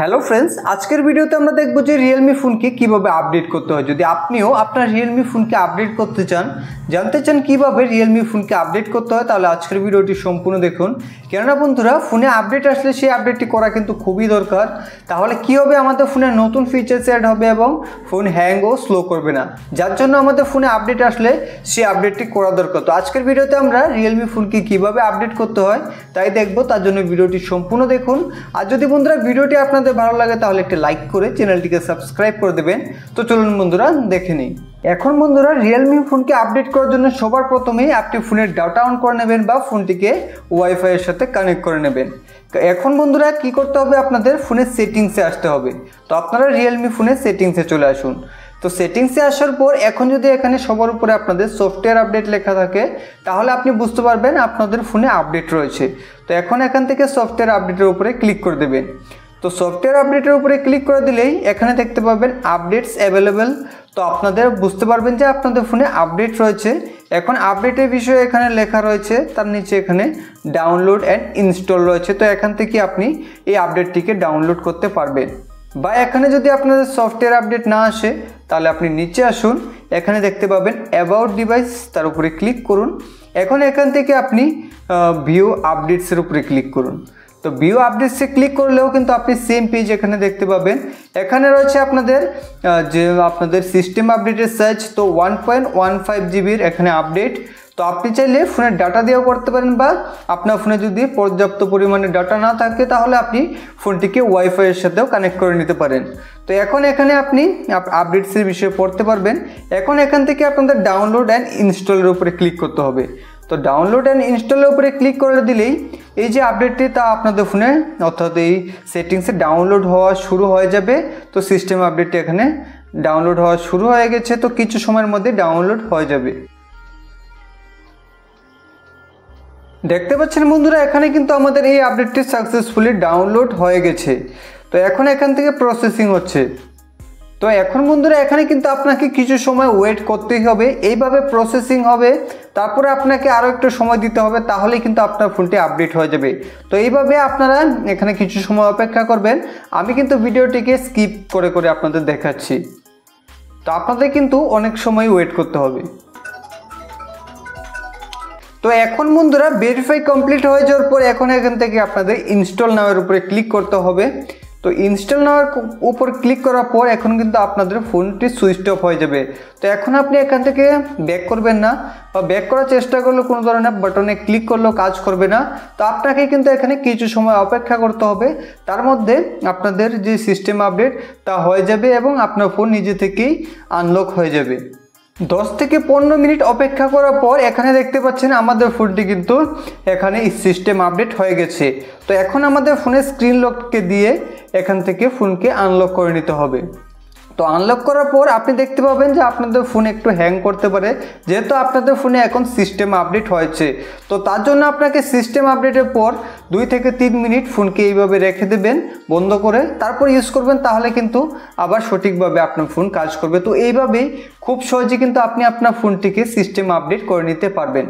Hello friends, আজকের ভিডিওতে আমরা দেখব যে রিয়েলমি ফোনকে কিভাবে আপডেট করতে হয়। যদি আপনিও আপনার রিয়েলমি ফোনকে আপডেট করতে চান, জানতে চান কিভাবে রিয়েলমি ফোনকে আপডেট করতে হয়, তাহলে আজকের ভিডিওটি সম্পূর্ণ দেখুন। কেননা বন্ধুরা, ফোনে আপডেট আসলে সেই আপডেটটি করা কিন্তু খুবই দরকার। তাহলে কী হবে, আমাদের ফোনে নতুন ফিচার্স অ্যাড হবে এবং ফোন হ্যাং ও স্লো করবে না, যার জন্য আমাদের ফোনে আপডেট আসলে সেই আপডেটটি করা দরকার। তো আজকের ভিডিওতে আমরা রিয়েলমি ফোনকে কীভাবে আপডেট করতে হয় তাই দেখবো, তার জন্য ভিডিওটি সম্পূর্ণ দেখুন। আর যদি বন্ধুরা ভিডিওটি আপনাদের ভালো লাগে তাহলে একটি লাইক করে চ্যানেলটিকে সাবস্ক্রাইব করে দেবেন। তো চলুন বন্ধুরা দেখে নিই। এখন বন্ধুরা, রিয়েলমি ফোনকে আপডেট করার জন্য সবার প্রথমেই আপনি ফোনের ডাটা অন করে নেবেন বা ফোনটিকে ওয়াইফাই এর সাথে কানেক্ট করে নেবেন। এখন বন্ধুরা কি করতে হবে, আপনাদের ফোনের সেটিংসে আসতে হবে। তো আপনারা রিয়েলমি ফোনের সেটিংসে চলে আসুন। তো সেটিংসে আসার পর এখন যদি এখানে সবার উপরে আপনাদের সফটওয়্যার আপডেট লেখা থাকে, তাহলে আপনি বুঝতে পারবেন আপনাদের ফোনে আপডেট রয়েছে। তো এখন এখান থেকে সফটওয়্যার আপডেটের উপরে ক্লিক করে দেবেন। তো সফটওয়্যার আপডেটের উপরে ক্লিক করে দিলেই এখানে দেখতে পাবেন আপডেটস অ্যাভেলেবেল। তো আপনাদের বুঝতে পারবেন যে আপনাদের ফোনে আপডেট রয়েছে। এখন আপডেটের বিষয়ে এখানে লেখা রয়েছে, তার নিচে এখানে ডাউনলোড অ্যান্ড ইনস্টল রয়েছে। তো এখান থেকে আপনি এই আপডেটটিকে ডাউনলোড করতে পারবেন। বা এখানে যদি আপনাদের সফটওয়্যার আপডেট না আসে, তাহলে আপনি নিচে আসুন, এখানে দেখতে পাবেন অ্যাবাউট ডিভাইস, তার উপরে ক্লিক করুন। এখন এখান থেকে আপনি ভিউ আপডেটসের উপরে ক্লিক করুন। তো ভিউ আপডেটসে ক্লিক করলেও কিন্তু আপনি সেম পেজ এখানে দেখতে পাবেন। এখানে রয়েছে আপনাদের সিস্টেম আপডেটের সাইজ, তো 1.15 জিবির এখানে আপডেট। তো আপনি চাইলে ফোনের ডাটা দিয়েও করতে পারেন, বা আপনার ফোনে যদি পর্যাপ্ত পরিমাণে ডাটা না থাকে তাহলে আপনি ফোনটিকে ওয়াইফাইয়ের সাথেও কানেক্ট করে নিতে পারেন। তো এখন এখানে আপনি আপডেটসের বিষয়ে পড়তে পারবেন। এখন এখান থেকে আপনাদের ডাউনলোড অ্যান্ড ইনস্টলের উপরে ক্লিক করতে হবে। তো ডাউনলোড অ্যান্ড ইনস্টলের উপরে ক্লিক করে দিলেই এই যে আপডেটটি তা আপনাদের ফোনে অর্থাৎ এই সেটিংসে ডাউনলোড হওয়া শুরু হয়ে যাবে। তো সিস্টেম আপডেটটি এখানে ডাউনলোড হওয়া শুরু হয়ে গেছে, তো কিছু সময়ের মধ্যে ডাউনলোড হয়ে যাবে। দেখতে পাচ্ছেন বন্ধুরা, এখানে কিন্তু আমাদের এই আপডেটটি সাকসেসফুলি ডাউনলোড হয়ে গেছে। তো এখন এখান থেকে প্রসেসিং হচ্ছে। তো এখন বন্ধুরা এখানে কিন্তু আপনাকে কিছু সময় ওয়েট করতেই হবে, এইভাবে প্রসেসিং হবে, তারপরে আপনাকে আরও একটু সময় দিতে হবে, তাহলেই কিন্তু আপনার ফোনটি আপডেট হয়ে যাবে। তো এইভাবে আপনারা এখানে কিছু সময় অপেক্ষা করবেন। আমি কিন্তু ভিডিওটিকে স্কিপ করে করে আপনাদের দেখাচ্ছি। তো আপনাদের কিন্তু অনেক সময় ওয়েট করতে হবে। তো এখন বন্ধুরা ভেরিফাই কমপ্লিট হয়ে যাওয়ার পর এখন এখান থেকে আপনাদের ইনস্টল নাওয়ের উপরে ক্লিক করতে হবে। তো ইনস্টল নাওয়ার উপর ক্লিক করার পর এখন কিন্তু আপনাদের ফোনটি সুইচ অফ হয়ে যাবে। তো এখন আপনি এখান থেকে ব্যাক করবেন না, বা ব্যাক করার চেষ্টা করলে কোনো ধরনের বাটনে ক্লিক করলেও কাজ করবে না। তো আপনাকে কিন্তু এখানে কিছু সময় অপেক্ষা করতে হবে। তার মধ্যে আপনাদের যে সিস্টেম আপডেট তা হয়ে যাবে এবং আপনার ফোন নিজে থেকেই আনলক হয়ে যাবে। 10 থেকে 15 মিনিট অপেক্ষা করার পর এখানে দেখতে পাচ্ছেন আমাদের ফোনটি কিন্তু এখানে সিস্টেম আপডেট হয়ে গেছে। তো এখন আমাদের ফোনের স্ক্রিন লককে দিয়ে এখান থেকে ফোনকে আনলক করে নিতে হবে। তো আনলক করার পর আপনি দেখতে পাবেন যে আপনাদের ফোন একটু হ্যাং করতে পারে, যেহেতু আপনাদের ফোনে এখন সিস্টেম আপডেট হয়েছে। তো তার জন্য আপনাকে সিস্টেম আপডেটের পর 2 থেকে 3 মিনিট ফোনকে এইভাবে রেখে দেবেন বন্ধ করে, তারপর ইউজ করবেন, তাহলে কিন্তু আবার সঠিকভাবে আপনার ফোন কাজ করবে। তো এইভাবেই খুব সহজে কিন্তু আপনি আপনার ফোনটিকে সিস্টেম আপডেট করে নিতে পারবেন।